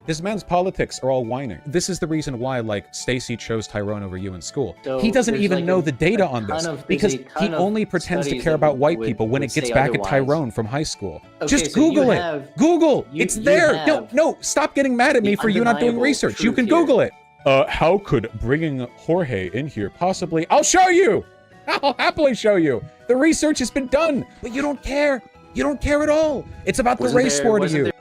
This man's politics are all whining. This is the reason why, like, Stacy chose Tyrone over you in school. So he doesn't even like know the data on this because he only pretends to care about white people when it gets back at Tyrone from high school. Just Google it. Google. It's there. No, stop getting mad at me for you not doing research. You can Google it. How could bringing Jorge in here possibly? I'll show you. I'll happily show you. The research has been done, but you don't care. You don't care at all. It's about the race war to you.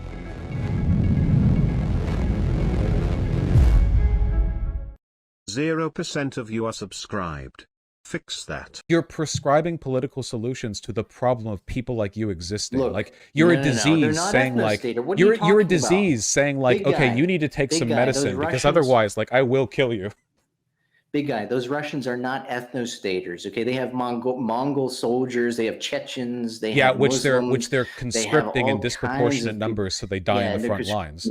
0% of you are subscribed. Fix that. You're prescribing political solutions to the problem of people like you existing. Look, like you're a disease saying like you're a disease saying like, okay, you need to take some medicine because otherwise, like, I will kill you. Big guy, those Russians are not ethnostaters. Okay, they have Mongol soldiers, they have Chechens, they have Muslims, which they're conscripting in disproportionate numbers, so they die in the front lines.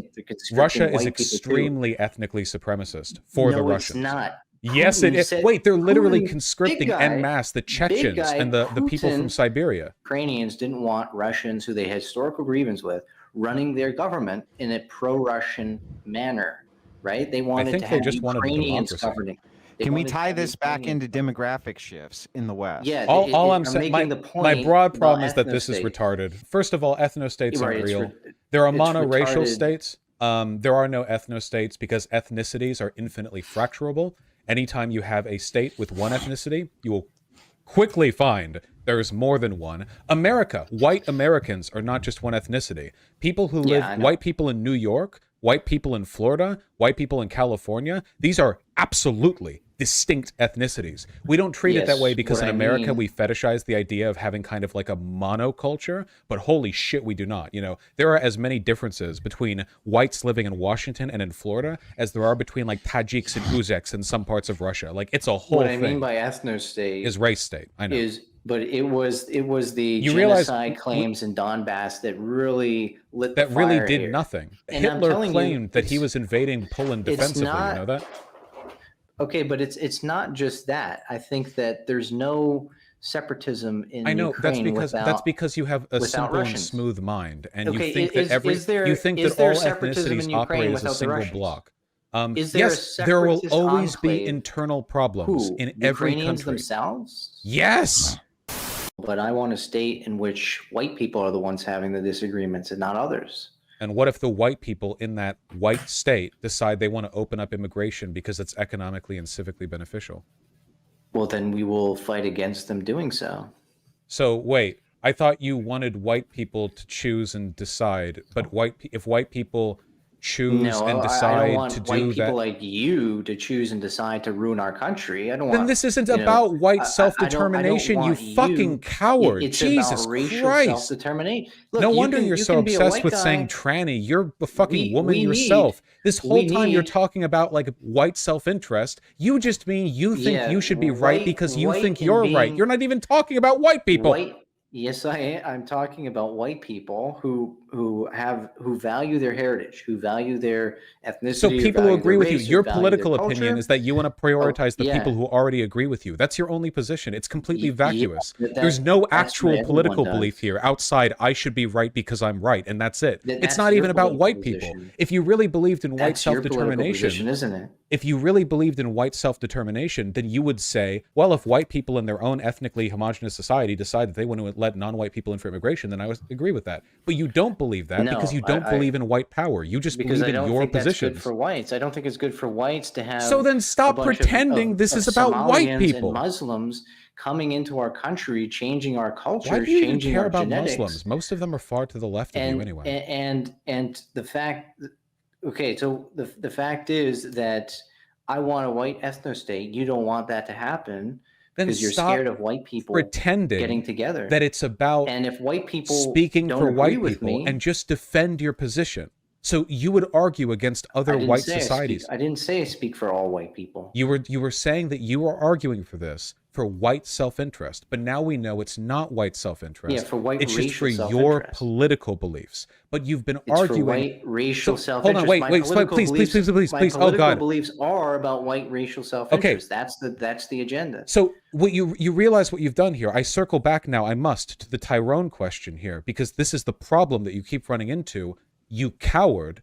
Russia is extremely ethnically supremacist for the Russians. No, it's not. Yes, it is. Wait, they're literally conscripting en masse the Chechens and the people from Siberia. Ukrainians didn't want Russians who they had historical grievance with running their government in a pro-Russian manner, right? They wanted to have Ukrainians governing. Can we tie this back into demographic shifts in the West? Yeah, all I'm saying, my broad problem is that this is retarded. First of all, ethnostates aren't real. There are monoracial states. There are no ethnostates because ethnicities are infinitely fracturable. Anytime you have a state with one ethnicity, you will quickly find there's more than one. America, white Americans are not just one ethnicity. People who live, white people in New York, white people in Florida, white people in California, these are absolutely distinct ethnicities. We don't treat it that way because in America we fetishize the idea of having kind of like a monoculture, but holy shit, we do not. You know, there are as many differences between whites living in Washington and in Florida as there are between like Tajiks and Uzbeks in some parts of Russia. Like, it's a whole thing. What I mean by ethnostate is race state. I know. But it was the genocide claims in Donbass that really lit the fire. That really did nothing. And Hitler claimed that he was invading Poland defensively. You know that? Okay, but it's not just that. I think that there's no separatism in Ukraine. That's because you have a simple and smooth mind, and you think that all ethnicities operate as a single block. Yes, there will always be internal problems in every Ukrainians country. Themselves? Yes. But I want a state in which white people are the ones having the disagreements and not others. And what if the white people in that white state decide they want to open up immigration because it's economically and civically beneficial? Well, then we will fight against them doing so. So wait, I thought you wanted white people to choose and decide, but if white people choose and decide to do that. I don't want white people like you to choose and decide to ruin our country. I don't want. Then this isn't about white self-determination, you fucking coward. Jesus Christ. Self-determination. No wonder you're so obsessed with saying tranny. You're a fucking woman yourself. This whole time you're talking about like white self-interest. You just mean you think you should be right because you think you're right. You're not even talking about white people. Yes, I am. I'm talking about white people who value their heritage, who value their ethnicity. So people who agree with you, your political opinion is that you want to prioritize the people who already agree with you. That's your only position. It's completely vacuous. There's no actual political belief here outside I should be right because I'm right, and that's it. It's not even about white people. If you really believed in white self-determination, isn't it? If you really believed in white self-determination, then you would say, well, if white people in their own ethnically homogenous society decide that they want to let non-white people in for immigration, then I would agree with that. But you don't believe that because you don't believe in white power. You just believe in your positions. That's good for whites. I don't think it's good for whites to have. So then stop pretending this is about white people. And Muslims coming into our country, changing our culture, Why do you changing care our about genetics. Muslims? Most of them are far to the left of you anyway. And the fact, okay, so the fact is that I want a white ethnostate. You don't want that to happen because you're scared of white people pretending getting together. That it's about and if white people speaking for white people and just defend your position. So you would argue against other white societies. I didn't say I speak for all white people. You were saying that you are arguing for this for white self-interest, but now we know it's not white self-interest. Yeah, for white it's just for your political beliefs. But you've been arguing for white racial self-interest. Hold on, wait, please. Oh God, beliefs are about white racial self-interest. Okay. That's the agenda. So what you realize what you've done here. I circle back now. I must to the Tyrone question here because this is the problem that you keep running into. You coward.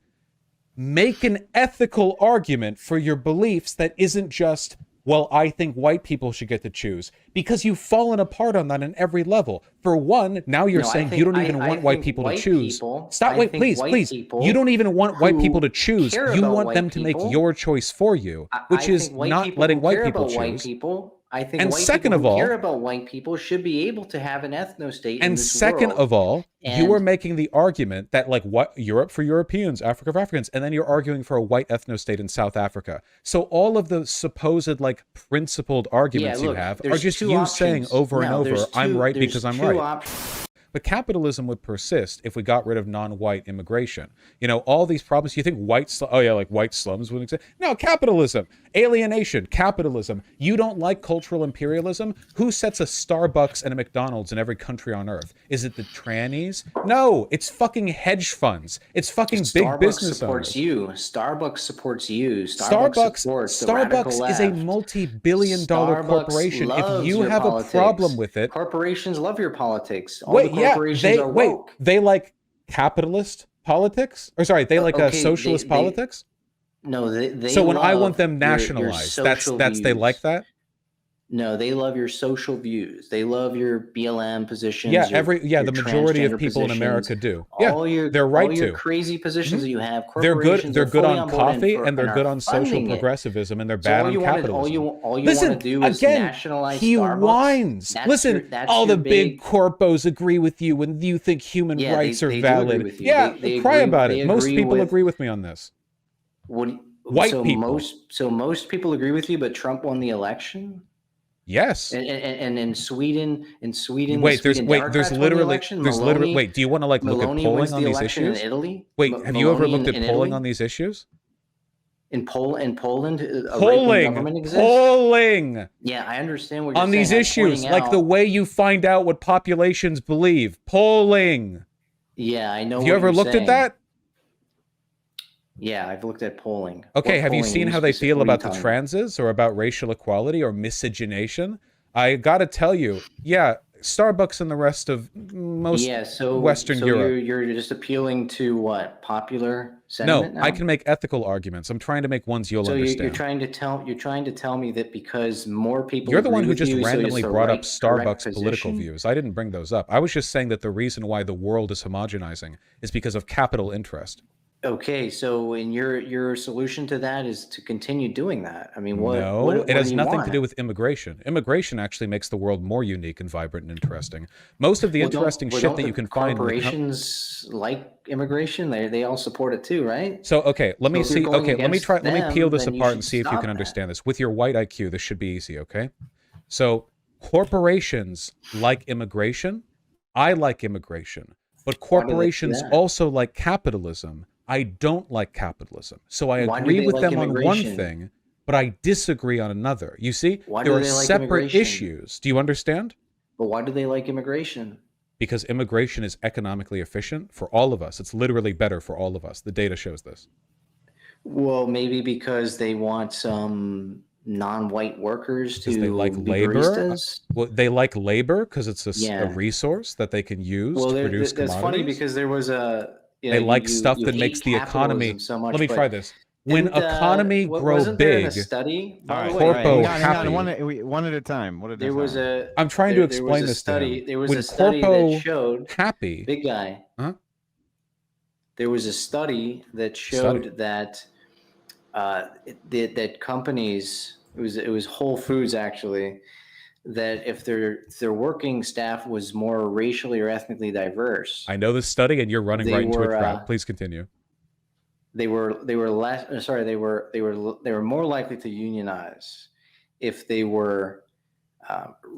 make an ethical argument for your beliefs that isn't just, well, I think white people should get to choose, because you've fallen apart on that in every level. For one, now you're saying you don't even want white people to choose. Stop, wait, please. You don't even want white people to choose. You want them to make your choice for you, which is not letting white people choose. I think and white second people of all, who care about white people should be able to have an ethno-state and in this second world. of all, And you are making the argument that, like, what Europe for Europeans, Africa for Africans, and then you're arguing for a white ethno-state in South Africa. So all of the supposed, like, principled arguments you have are just you saying over and over, I'm right because I'm right. But capitalism would persist if we got rid of non-white immigration. You know, all these problems, you think white slums wouldn't exist? No, capitalism, alienation, capitalism. You don't like cultural imperialism? Who sets a Starbucks and a McDonald's in every country on earth? Is it the trannies? No, it's fucking hedge funds. It's fucking big business supports owners. you. Starbucks supports you. Starbucks is a multi-billion-dollar corporation. If you have a problem with it, corporations love your politics. They like capitalist politics? Or sorry, they like socialist politics? No, they so when I want them nationalized, that's they like that? No, they love your social views. They love your BLM positions. Yeah, the majority of people in America do. Yeah, they're right to. All your crazy positions that you have. They're good on coffee and they're good on social progressivism and they're bad on capitalism. All you want to do is nationalize he Starbucks. whines. Listen, all the big corpos agree with you and you think human rights are valid. Yeah, cry about it. Most people agree with me on this. White people. Most people agree with you, but Trump won the election? Yes. And in Sweden, there's literally do you want to like look at polling on these issues? In Italy? Wait, have you ever looked at polling on these issues? In Poland, Polling. Yeah, I understand what you're saying. On these issues, like the way you find out what populations believe. Polling. Yeah, I know. Have you ever looked at that? Yeah, I've looked at polling. Okay, have you seen how they feel about the transes or about racial equality or miscegenation? I gotta tell you, yeah, Starbucks and the rest of most Western Europe. You're just appealing to what? Popular sentiment? No, I can make ethical arguments. I'm trying to make ones you'll understand. So you're trying to tell me that because more people You're the one who just randomly brought up Starbucks political views. I didn't bring those up. I was just saying that the reason why the world is homogenizing is because of capital interest. Okay, so your solution to that is to continue doing that. I mean, what it has nothing to do with immigration. Immigration actually makes the world more unique and vibrant and interesting. Most of the interesting shit that you can find. Corporations like immigration. They all support it too, right? So let me see. Okay, let me peel this apart and see if you can understand this. With your white IQ, this should be easy. Okay, so corporations like immigration. I like immigration, but corporations also like capitalism. I don't like capitalism. So I agree with them on one thing, but I disagree on another. You see, there are separate issues. Do you understand? But why do they like immigration? Because immigration is economically efficient for all of us. It's literally better for all of us. The data shows this. Well, maybe because they want some non-white workers to they like labor. Baristas? Well, they like labor because it's a resource that they can use to produce commodities. That's funny because there was a... they like stuff that makes the economy. So much, let me try this. When economy grow big, corpo happy. One at a time. I'm trying to explain this to him. There was a study that showed happy. Big guy. Huh? There was a study that showed that that companies. It was Whole Foods actually. That if their working staff was more racially or ethnically diverse. I know this study, and you're running right into a trap. Please continue. They were more likely to unionize if they were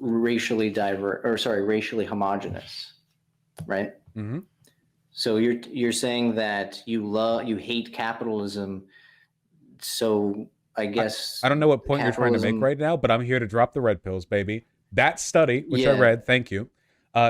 racially homogenous, right? Mm-hmm. So you're saying that you hate capitalism, so I guess I don't know what point you're trying to make right now, but I'm here to drop the red pills, baby. That study, which I read, thank you,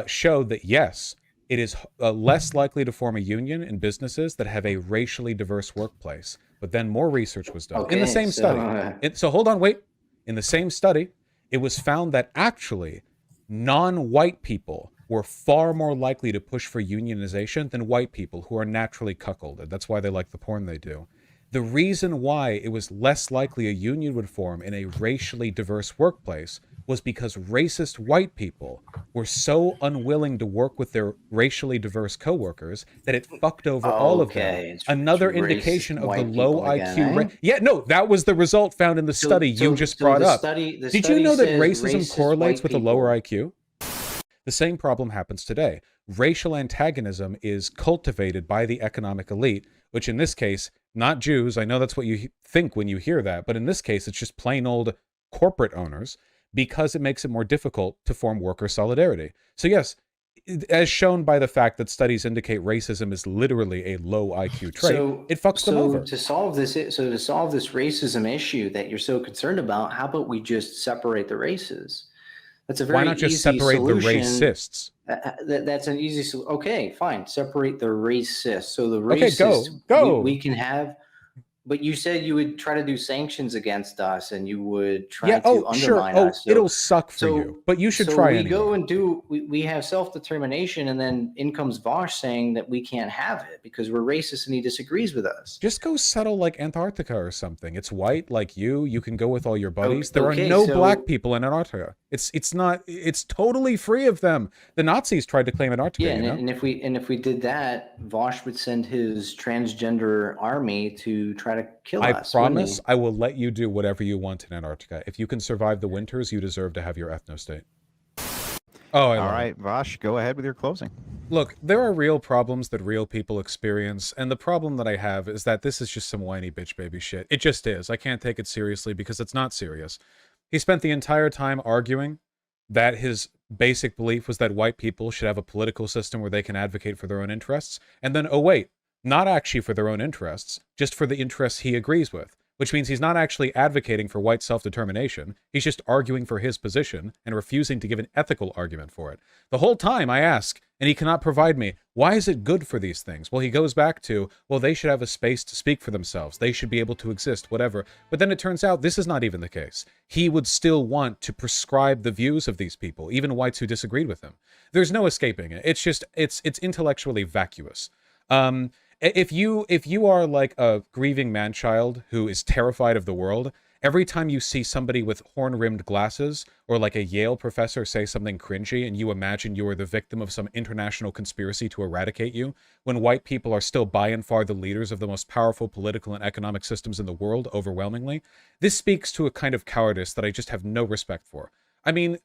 showed that yes, it is less likely to form a union in businesses that have a racially diverse workplace. But then more research was done in the same study. So hold on, wait. In the same study, it was found that actually non-white people were far more likely to push for unionization than white people who are naturally cuckolded. That's why they like the porn they do. The reason why it was less likely a union would form in a racially diverse workplace was because racist white people were so unwilling to work with their racially diverse coworkers that it fucked over all of them. Another indication of the low IQ. Yeah, no, that was the result found in the study you just brought up. Did you know that racism correlates with a lower IQ? The same problem happens today. Racial antagonism is cultivated by the economic elite, which in this case, not Jews. I know that's what you think when you hear that, but in this case, it's just plain old corporate owners, because it makes it more difficult to form worker solidarity. So yes, as shown by the fact that studies indicate racism is literally a low IQ trait, it fucks them over. To solve this racism issue that you're so concerned about, how about we just separate the races? That's a very Why not just separate the racists? That's an easy solution. Okay, fine. Separate the racists. So the racists, okay, go. We can have. But you said you would try to do sanctions against us, and you would try to undermine us. So, it'll suck for you, but you should try anyway. Go and do. We have self-determination, and then in comes Vaush saying that we can't have it because we're racist and he disagrees with us. Just go settle like Antarctica or something. It's white like you. You can go with all your buddies. There are no black people in Antarctica. It's totally free of them. The Nazis tried to claim Antarctica. Yeah, and if we did that, Vaush would send his transgender army to try to kill us. I promise I will let you do whatever you want in Antarctica. If you can survive the winters, you deserve to have your ethno-state. Oh, all right, Vaush, go ahead with your closing. Look, there are real problems that real people experience, and the problem that I have is that this is just some whiny bitch baby shit. It just is. I can't take it seriously because it's not serious. He spent the entire time arguing that his basic belief was that white people should have a political system where they can advocate for their own interests, and then, oh wait, not actually for their own interests, just for the interests he agrees with, which means he's not actually advocating for white self-determination, he's just arguing for his position and refusing to give an ethical argument for it. The whole time I ask, and he cannot provide me, why is it good for these things? Well, he goes back to, well, they should have a space to speak for themselves, they should be able to exist, whatever. But then it turns out this is not even the case. He would still want to prescribe the views of these people, even whites who disagreed with him. There's no escaping it. It's just, it's intellectually vacuous. If you are like a grieving man-child who is terrified of the world, every time you see somebody with horn-rimmed glasses or like a Yale professor say something cringy and you imagine you are the victim of some international conspiracy to eradicate you, when white people are still by and far the leaders of the most powerful political and economic systems in the world, overwhelmingly, this speaks to a kind of cowardice that I just have no respect for. I mean,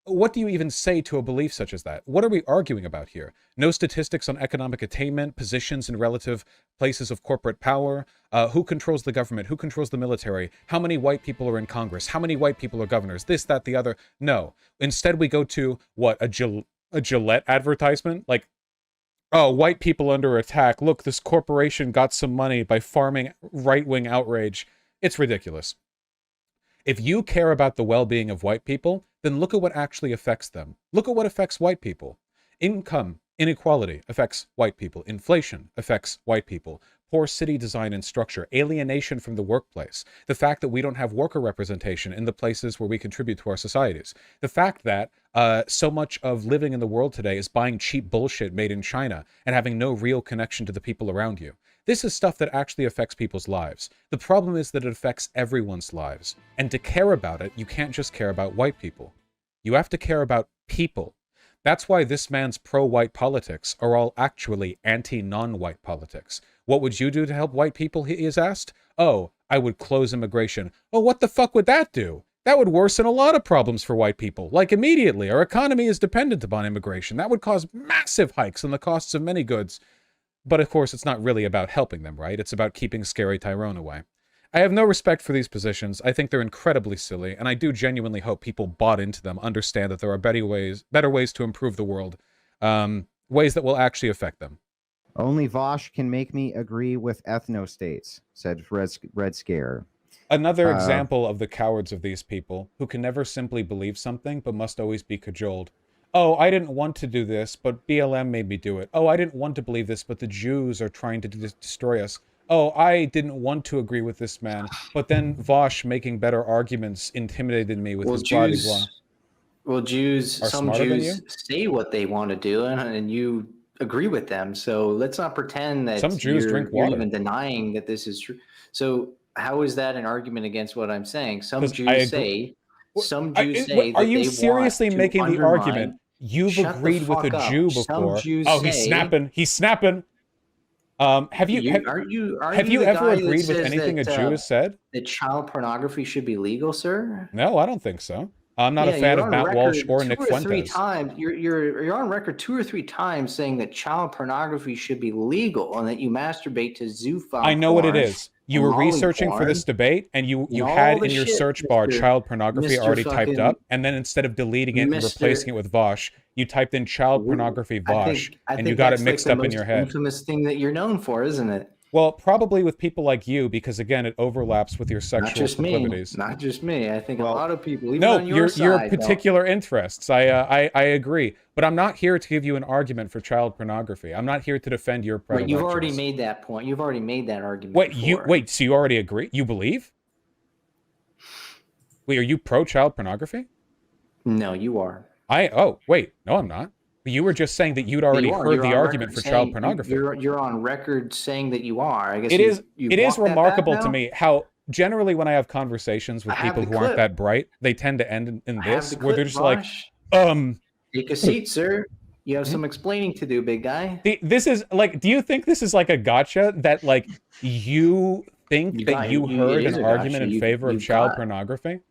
what do you even say to a belief such as that? What are we arguing about here? No statistics on economic attainment, positions in relative places of corporate power, who controls the government, who controls the military, how many white people are in Congress, how many white people are governors, this, that, the other. No. Instead, we go to, what, a Gillette advertisement? Like, oh, white people under attack. Look, this corporation got some money by farming right-wing outrage. It's ridiculous. If you care about the well-being of white people, then look at what actually affects them. Look at what affects white people. Income inequality affects white people. Inflation affects white people. Poor city design and structure. Alienation from the workplace. The fact that we don't have worker representation in the places where we contribute to our societies. The fact that so much of living in the world today is buying cheap bullshit made in China and having no real connection to the people around you. This is stuff that actually affects people's lives. The problem is that it affects everyone's lives. And to care about it, you can't just care about white people. You have to care about people. That's why this man's pro-white politics are all actually anti-non-white politics. What would you do to help white people, he is asked? Oh, I would close immigration. Oh, what the fuck would that do? That would worsen a lot of problems for white people. Like immediately, our economy is dependent upon immigration. That would cause massive hikes in the costs of many goods. But of course, it's not really about helping them, right? It's about keeping scary Tyrone away. I have no respect for these positions. I think they're incredibly silly, and I do genuinely hope people bought into them understand that there are better ways to improve the world, ways that will actually affect them. Only Vaush can make me agree with ethno-states, said Red Scare. Another example of the cowards of these people, who can never simply believe something, but must always be cajoled. Oh, I didn't want to do this, but BLM made me do it. Oh, I didn't want to believe this, but the Jews are trying to destroy us. Oh, I didn't want to agree with this man, but then Vaush, making better arguments, intimidated me with his blah, blah, blah. Well, some Jews say what they want to do, and you agree with them. So let's not pretend that some Jews drink water. You're even denying that this is true. So how is that an argument against what I'm saying? Some Jews say are you seriously making the argument? You've agreed with a Jew before. Oh, he's snapping. He's snapping. Have you ever agreed with anything a Jew has said? That child pornography should be legal, sir? No, I don't think so. I'm not a fan of Matt Walsh or Nick Fuentes. You're on record 2 or 3 times saying that child pornography should be legal and that you masturbate to zoophile. I know what it is. You were researching for this debate, and you had in your search bar child pornography already typed up, and then instead of deleting it and replacing it with Vaush, you typed in child pornography Vaush, and you got it mixed up in your head. Infamous thing that you're known for, isn't it? Well, probably with people like you, because again, it overlaps with your sexual proclivities. Not just me. I think a lot of people, even on your side, your particular interests. I agree, but I'm not here to give you an argument for child pornography. I'm not here to defend your predilections. You've already made that point. You've already made that argument. Wait. So you already agree? You believe? Wait, are you pro child pornography? No, you are. Oh, wait. No, I'm not. You were just saying that you'd already heard the argument for child pornography. You're on record saying that you are. I guess it is remarkable to me how generally when I have conversations with people who aren't that bright, they tend to end in this, where they're just like, take a seat, sir. You have some explaining to do, big guy. This is like, do you think this is like a gotcha that like you think that you heard an argument in favor of child pornography?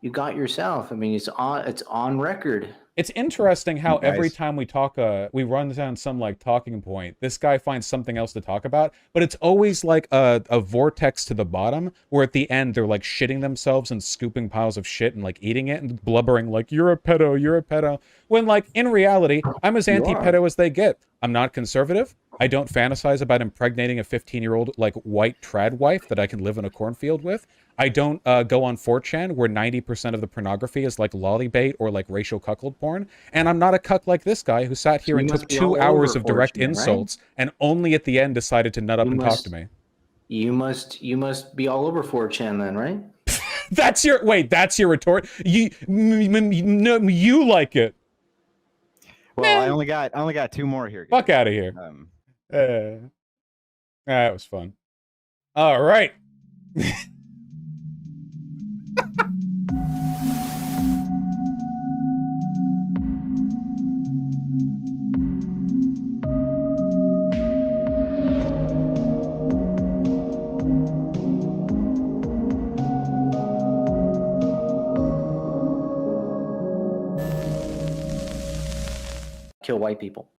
You got yourself. I mean, it's on record. It's interesting how every time we talk, we run down some like talking point, this guy finds something else to talk about, but it's always like a vortex to the bottom, where at the end they're like shitting themselves and scooping piles of shit and like eating it and blubbering like, you're a pedo, when like in reality, I'm as anti-pedo as they get. I'm not conservative. I don't fantasize about impregnating a 15-year-old like white trad wife that I can live in a cornfield with. I don't go on 4chan where 90% of the pornography is like lollybait or like racial cuckold porn. And I'm not a cuck like this guy who sat here and took 2 hours of direct insults and only at the end decided to nut up and talk to me. You must be all over 4chan then, right? That's your retort. You like it. Well, I only got 2 more here. Fuck out of here. That was fun. All right. Kill white people.